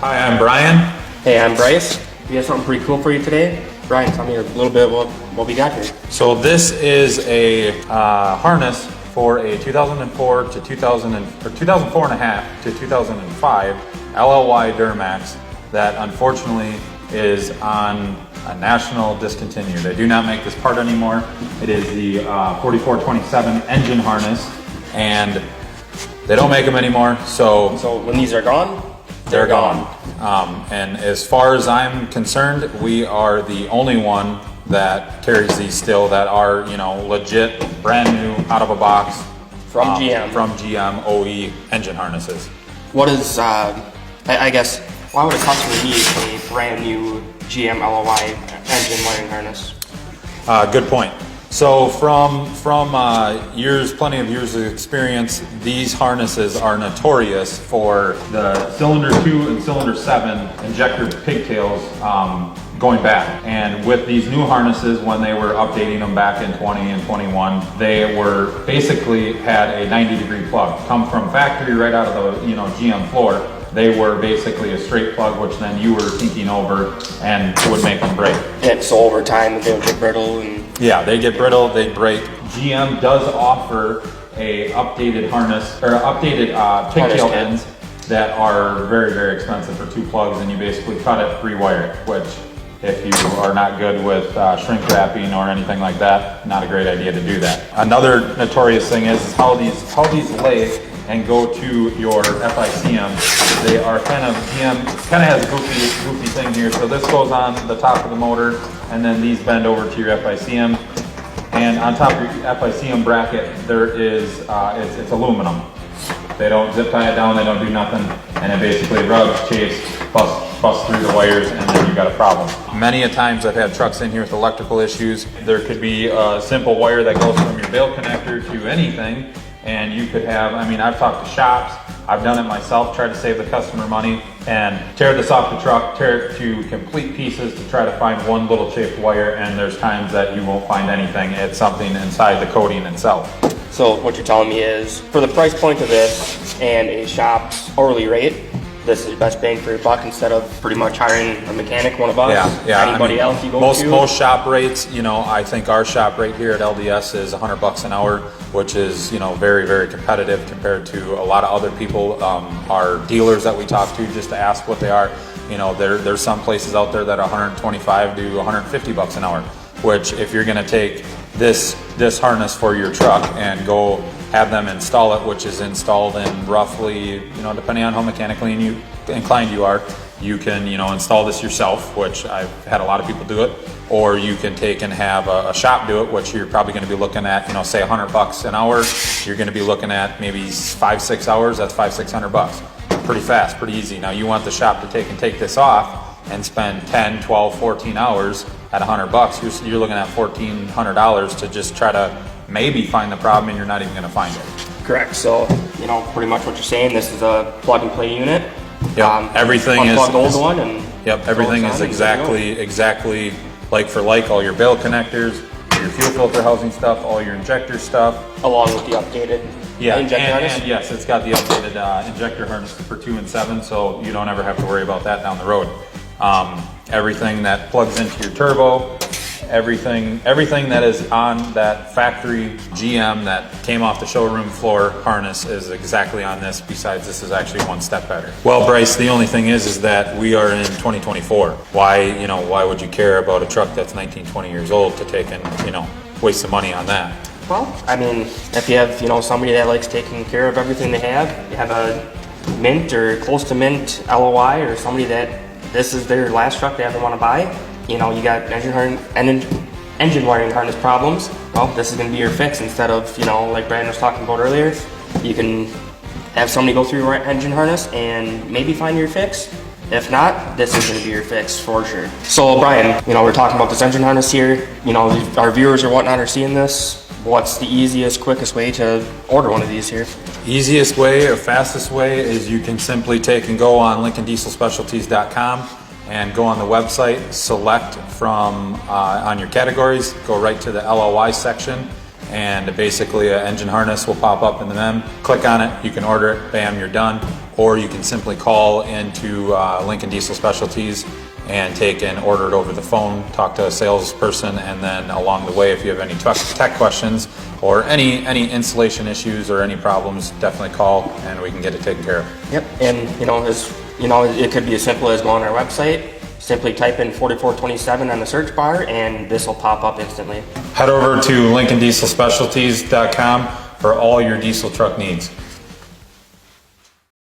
Hi, I'm Brian. Hey, I'm Bryce. We have something pretty cool for you today. Brian, tell me a little bit about what we got here. So this is a harness for a 2004 to 2004 and a half to 2005 LLY Duramax that unfortunately is on a national discontinue. They do not make this part anymore. It is the 4427 engine harness, and they don't make them anymore. So when these are gone, they're gone. And as far as I'm concerned, we are the only one that carries these still that are, legit, brand new, out of a box. From GM. From GM OE engine harnesses. What is, I guess, why would a customer need a brand new GM LLY engine wiring harness? Good point. So from plenty of years of experience, these harnesses are notorious for the cylinder 2 and cylinder 7 injector pigtails going bad. And with these new harnesses, when they were updating them back in 20 and 21, they were basically had a 90-degree plug come from factory right out of the GM floor. They were basically a straight plug, which then you were tinking over and would make them break. And so over time, they would get brittle and... Yeah, they get brittle, they break. GM does offer a updated harness, or updated pigtail ends that are very, very expensive for 2 plugs, and you basically cut it, rewire it, which if you are not good with shrink wrapping or anything like that, not a great idea to do that. Another notorious thing is how these lay and go to your FICM. They are GM kind of has a goofy thing here. So this goes on the top of the motor, and then these bend over to your FICM. And on top of your FICM bracket, there is, it's aluminum. They don't zip tie it down, they don't do nothing, and it basically rubs, chafes, busts through the wires, and then you've got a problem. Many a times I've had trucks in here with electrical issues. There could be a simple wire that goes from your bail connector to anything, and you could have, I've talked to shops, I've done it myself, tried to save the customer money, and tear this off the truck, tear it to complete pieces to try to find one little chafed wire, and there's times that you won't find anything. It's something inside the coating itself. So what you're telling me is, for the price point of this and a shop's hourly rate, this is your best bang for your buck instead of pretty much hiring a mechanic, one of us, anybody else you go to. Most shop rates, I think our shop rate here at LDS is $100 an hour, which is, very, very competitive compared to a lot of other people. Our dealers that we talk to, just to ask what they are, there's some places out there that are 125 to 150 bucks an hour, which if you're gonna take this harness for your truck and go have them install it, which is installed in roughly, depending on how mechanically inclined you are, you can, install this yourself, which I've had a lot of people do it, or you can take and have a shop do it, which you're probably going to be looking at, say $100 an hour. You're going to be looking at maybe 5-6 hours. That's $500-600. Pretty fast, pretty easy. Now you want the shop to take this off and spend 10, 12, 14 hours at $100. You're looking at $1,400 to just try to maybe find the problem, and you're not even going to find it. Correct. So, pretty much what you're saying, this is a plug and play unit. Yep. Everything is unplug the old one, and everything is exactly like for like. All your bail connectors, your fuel filter housing stuff, all your injector stuff, along with the updated injector harness. And yes, it's got the updated injector harness for 2 and 7, so you don't ever have to worry about that down the road. Everything that plugs into your turbo, everything that is on that factory GM that came off the showroom floor harness is exactly on this. Besides, this is actually one step better. Well, Bryce, the only thing is that we are in 2024. Why would you care about a truck that's 19, 20 years old to take and, waste some money on that? Well, if you have, somebody that likes taking care of everything they have, you have a mint or close to mint LOI, or somebody that this is their last truck they ever want to buy, you got engine wiring harness problems, well, this is going to be your fix. Instead of, like Brandon was talking about earlier, you can have somebody go through your engine harness and maybe find your fix. If not, this is going to be your fix for sure. So Brian, we're talking about this engine harness here. Our viewers or whatnot are seeing this. What's the easiest, quickest way to order one of these here? Easiest way or fastest way is you can simply take and go on LincolnDieselSpecialties.com and go on the website, select from on your categories, go right to the LLY section, and basically an engine harness will pop up in the menu. Click on it, you can order it, bam, you're done. or you can simply call into Lincoln Diesel Specialties and take and order it over the phone, talk to a salesperson, and then along the way, if you have any tech questions or any installation issues or any problems, definitely call and we can get it taken care of. Yep, and it could be as simple as going on our website, simply type in 4427 on the search bar, and this will pop up instantly. Head over to LincolnDieselSpecialties.com for all your diesel truck needs.